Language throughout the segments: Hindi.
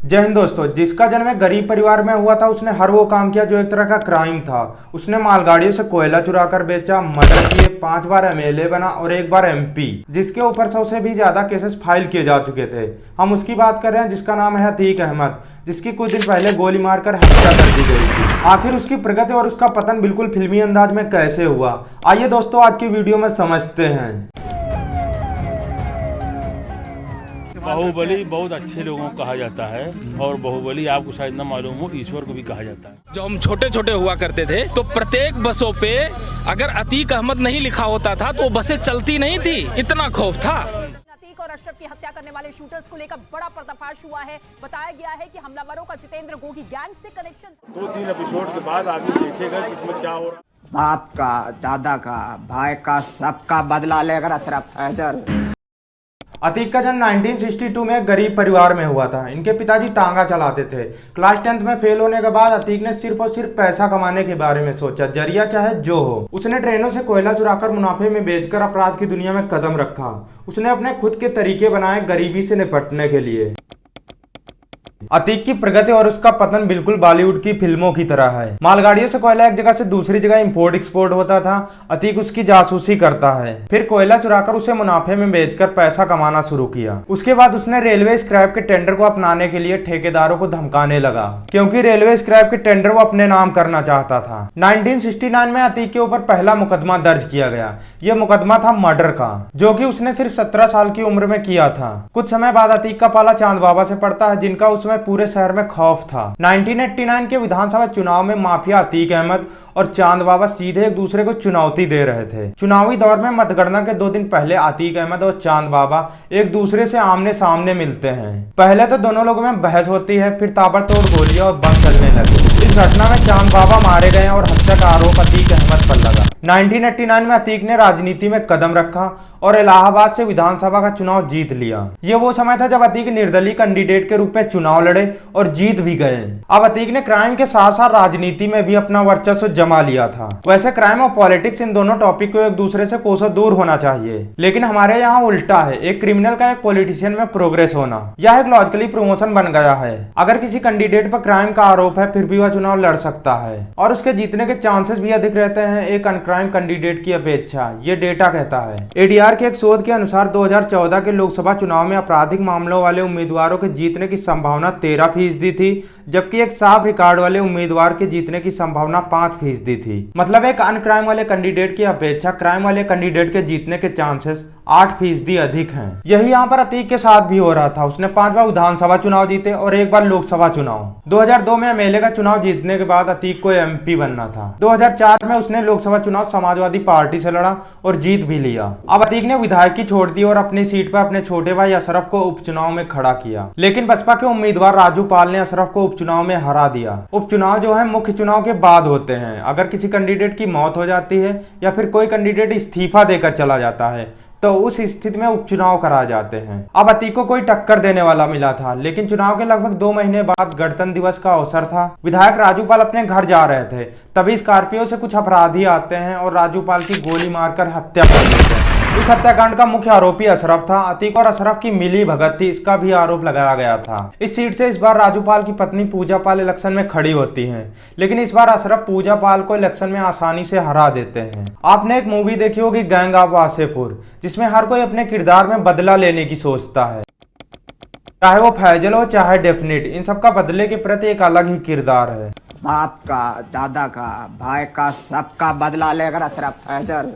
जय हिंद दोस्तों। जिसका जन्म एक गरीब परिवार में हुआ था, उसने हर वो काम किया जो एक तरह का क्राइम था। उसने मालगाड़ियों से कोयला चुरा कर बेचा, मर्डर किए, 5 बार एमएलए बना और 1 बार एमपी, जिसके ऊपर 100 से भी ज्यादा केसेस फाइल किए जा चुके थे। हम उसकी बात कर रहे हैं जिसका नाम है अतीक अहमद, जिसकी कुछ दिन पहले गोली मारकर हत्या कर दी गई थी। आखिर उसकी प्रगति और उसका पतन बिल्कुल फिल्मी अंदाज में कैसे हुआ, आइए दोस्तों आज की वीडियो में समझते हैं। बाहुबली बहुत अच्छे लोगों को कहा जाता है और बाहुबली आपको शायद न मालूम हो, ईश्वर को भी कहा जाता है। जब हम छोटे छोटे हुआ करते थे तो प्रत्येक बसों पे अगर अतीक अहमद नहीं लिखा होता था तो बसें चलती नहीं थी, इतना खौफ था। अतीक और अशरफ की हत्या करने वाले शूटर्स को लेकर बड़ा पर्दाफाश हुआ है। बताया गया है कि हमलावरों का जितेंद्र गोगी गैंग से कनेक्शन। 2-3 एपिसोड के बाद आदमी देखेगा कि इसमें क्या हो रहा है। बाप का, दादा का, भाई का, सबका बदला लेकर अशरफ फैजल। अतीक का जन्म 1962 में एक गरीब परिवार में हुआ था। इनके पिताजी तांगा चलाते थे। क्लास 10th में फेल होने के बाद अतीक ने सिर्फ और सिर्फ पैसा कमाने के बारे में सोचा, जरिया चाहे जो हो। उसने ट्रेनों से कोयला चुराकर मुनाफे में बेचकर अपराध की दुनिया में कदम रखा। उसने अपने खुद के तरीके बनाए गरीबी से निपटने के लिए। अतीक की प्रगति और उसका पतन बिल्कुल बॉलीवुड की फिल्मों की तरह है। मालगाड़ियों से कोयला एक जगह से दूसरी जगह इंपोर्ट एक्सपोर्ट होता था। अतीक उसकी जासूसी करता है, फिर कोयला चुराकर उसे मुनाफे में बेचकर पैसा कमाना शुरू किया। उसके बाद उसने रेलवे स्क्रैप के टेंडर को अपनाने के लिए ठेकेदारों को धमकाने लगा, क्योंकि रेलवे स्क्रैप के टेंडर वो अपने नाम करना चाहता था। 1969 में अतीक के ऊपर पहला मुकदमा दर्ज किया गया। यह मुकदमा था मर्डर का, जो कि उसने सिर्फ 17 साल की उम्र में किया था। कुछ समय बाद अतीक का पाला चांद बाबा से पड़ता है, जिनका उसमें पूरे शहर में खौफ था। 1989 के विधानसभा चुनाव में माफिया अतीक अहमद और चांद बाबा सीधे एक दूसरे को चुनौती दे रहे थे। चुनावी दौर में मतगणना के 2 दिन पहले अतीक अहमद और चांद बाबा एक दूसरे से आमने सामने मिलते हैं। पहले तो दोनों लोगों में बहस होती है, फिर ताबड़तोड़ गोलियां और बम चलने लगे। इस घटना में चांद बाबा मारे गए और हत्या का आरोप अतीक अहमद पर लगा। 1989 में अतीक ने राजनीति में कदम रखा और इलाहाबाद से विधानसभा का चुनाव जीत लिया। ये वो समय था जब अतीक निर्दलीय कैंडिडेट के रूप में चुनाव लड़े और जीत भी गए। अब अतीक ने क्राइम के साथ साथ राजनीति में भी अपना वर्चस्व जमा लिया था। वैसे क्राइम और पॉलिटिक्स इन दोनों टॉपिक को एक दूसरे से कोसों दूर होना चाहिए, लेकिन हमारे यहाँ उल्टा है। एक क्रिमिनल का एक पॉलिटिशियन में प्रोग्रेस होना, यह एक लॉजिकली प्रमोशन बन गया है। अगर किसी कैंडिडेट पर क्राइम का आरोप है, फिर भी वह चुनाव लड़ सकता है और उसके जीतने के चांसेस भी अधिक रहते हैं एक अनक्राइम कैंडिडेट की अपेक्षा, ये डेटा कहता है। एडीआर के एक शोध के अनुसार 2014 के लोकसभा चुनाव में आपराधिक मामलों वाले उम्मीदवारों के जीतने की संभावना 13% थी, जबकि एक साफ रिकॉर्ड वाले उम्मीदवार के जीतने की संभावना 5% थी। मतलब एक अनक्राइम वाले कैंडिडेट की अपेक्षा क्राइम वाले कैंडिडेट के जीतने के चांसेस 8% अधिक हैं। यही यहाँ पर अतीक के साथ भी हो रहा था। उसने 5 बार विधानसभा चुनाव जीते और 1 बार लोकसभा चुनाव। 2002 में एमएलए का चुनाव जीतने के बाद अतीक को एमपी बनना था। 2004 में उसने लोकसभा चुनाव समाजवादी पार्टी से लड़ा और जीत भी लिया। अब अतीक ने विधायकी छोड़ दी और अपनी सीट पर अपने छोटे भाई अशरफ को उपचुनाव में खड़ा किया, लेकिन बसपा के उम्मीदवार राजू पाल ने अशरफ को उपचुनाव में हरा दिया। उपचुनाव जो है मुख्य चुनाव के बाद होते हैं। अगर किसी कैंडिडेट की मौत हो जाती है या फिर कोई कैंडिडेट इस्तीफा देकर चला जाता है तो उस स्थिति में उपचुनाव कराए जाते हैं। अब अतीक को कोई टक्कर देने वाला मिला था, लेकिन चुनाव के लगभग 2 महीने बाद गणतंत्र दिवस का अवसर था। विधायक राजूपाल अपने घर जा रहे थे, तभी स्कॉर्पियो से कुछ अपराधी आते हैं और राजूपाल की गोली मारकर हत्या कर देते हैं। इस हत्याकांड का मुख्य आरोपी अशरफ था। अतीक और अशरफ की मिली भगत थी, इसका भी आरोप लगाया गया था। इस सीट से इस बार राजूपाल की पत्नी पूजा पाल इलेक्शन में खड़ी होती हैं, लेकिन इस बार अशरफ पूजा पाल को इलेक्शन में आसानी से हरा देते हैं। आपने एक मूवी देखी होगी गैंग ऑफ वासेपुर, जिसमें हर कोई अपने किरदार में बदला लेने की सोचता है, चाहे वो फैजल हो चाहे डेफिनेट। इन सबका बदले के प्रति एक अलग ही किरदार है। बाप का, दादा का, भाई का, सबका बदला लेकर अशरफ फैजल।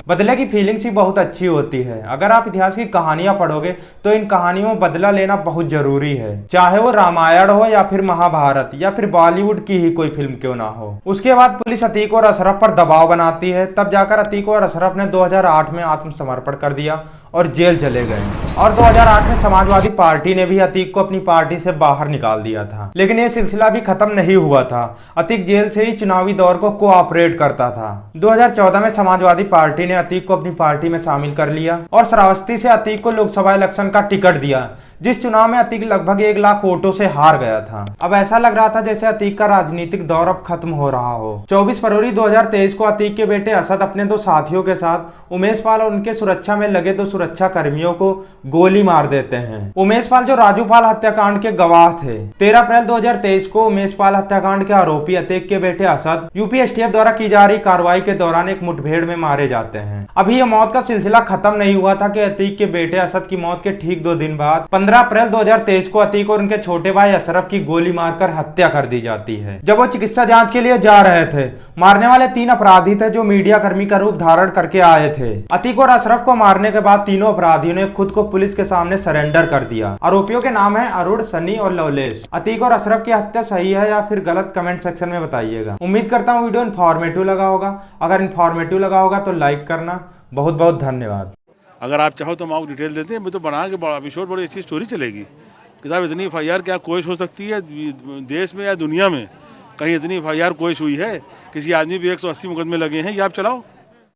बदले की फीलिंग्स ही बहुत अच्छी होती है। अगर आप इतिहास की कहानियां पढ़ोगे तो इन कहानियों में बदला लेना बहुत जरूरी है, चाहे वो रामायण हो या फिर महाभारत या फिर बॉलीवुड की ही कोई फिल्म क्यों ना हो। उसके बाद पुलिस अतीक और अशरफ पर दबाव बनाती है, तब जाकर अतीक और अशरफ ने 2008 में आत्मसमर्पण कर दिया और जेल चले गए। और 2008 में समाजवादी पार्टी ने भी अतीक को अपनी पार्टी से बाहर निकाल दिया था। लेकिन यह सिलसिला भी खत्म नहीं हुआ था। अतीक जेल से ही चुनावी दौर को कोऑपरेट करता था। 2014 में समाजवादी पार्टी ने अतीक को अपनी पार्टी में शामिल कर लिया और श्रावस्ती से अतीक को लोकसभा इलेक्शन का टिकट दिया, जिस चुनाव में अतीक लगभग 1 लाख वोटों से हार गया था। अब ऐसा लग रहा था जैसे अतीक का राजनीतिक दौर अब खत्म हो रहा हो। 24 फरवरी 2023 को अतीक के बेटे असद अपने 2 साथियों के साथ उमेश पाल और उनके सुरक्षा में लगे 2 सुरक्षा कर्मियों को गोली मार देते हैं। उमेश पाल जो राजू पाल हत्याकांड के गवाह थे, 13 अप्रैल 2023 को उमेश पाल हत्याकांड के आरोपी अतीक के बेटे असद यूपी एसटीएफ द्वारा की जा रही कार्रवाई के दौरान एक मुठभेड़ में मारे जाते हैं। अभी यह मौत का सिलसिला खत्म नहीं हुआ था कि अतीक के बेटे असद की मौत के ठीक 2 दिन बाद 15 अप्रैल 2023 को अतीक और उनके छोटे भाई अशरफ की गोली मारकर हत्या कर दी जाती है। जब वो चिकित्सा जांच के लिए जा रहे थे, मारने वाले 3 अपराधी थे जो मीडिया कर्मी का रूप धारण करके आए थे। अतीक और अशरफ को मारने के बाद तीनों अपराधियों ने खुद को पुलिस के सामने सरेंडर कर दिया। आरोपियों के नाम है अरुण, सनी और लवलेश। अतीक और अशरफ की हत्या सही है या फिर गलत, कमेंट सेक्शन में बताइएगा। उम्मीद करता हूँ वीडियो इन्फॉर्मेटिव लगा होगा। अगर इन्फॉर्मेटिव लगा होगा तो लाइक करना। बहुत बहुत धन्यवाद। अगर आप चाहो तो हम आपको डिटेल देते हैं, मैं तो बना के बड़ा एपिसोड, बड़ी अच्छी स्टोरी चलेगी कि साहब इतनी FIR क्या कोशिश हो सकती है देश में या दुनिया में? कहीं इतनी FIR कोशिश हुई है? किसी आदमी पे 180 मुकदमे लगे हैं, ये आप चलाओ।